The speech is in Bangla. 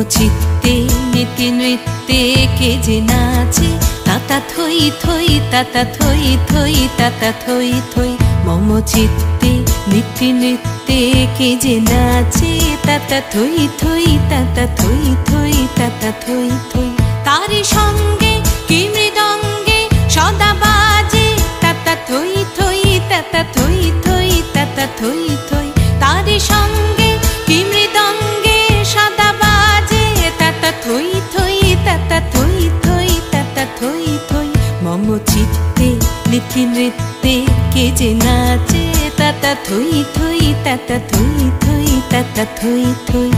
চিত্তে নীতি নৃত্যে কে যে নাচে, তাতা থই থই তাতা থই থই তাতা থই থই। মম চিত্তে নীতি নৃত্যে কে যে নাচে, তাতা থই থই তাতা থই থই তাতা থই থই। তারি সঙ্গে কি মৃদঙ্গে সদা বাজে, তাতা থই থই তাতা থই থই তাতা থই থই। তারি সঙ্গে কি মৃদঙ্গে সদা বাজে, তাতা থই থই তাতা থই থই তাতা থই থই। মম চিত্তে নীতি নৃত্যে কে যে নাচে, তাতা থই থই তাতা থই থই তাতা থই থই।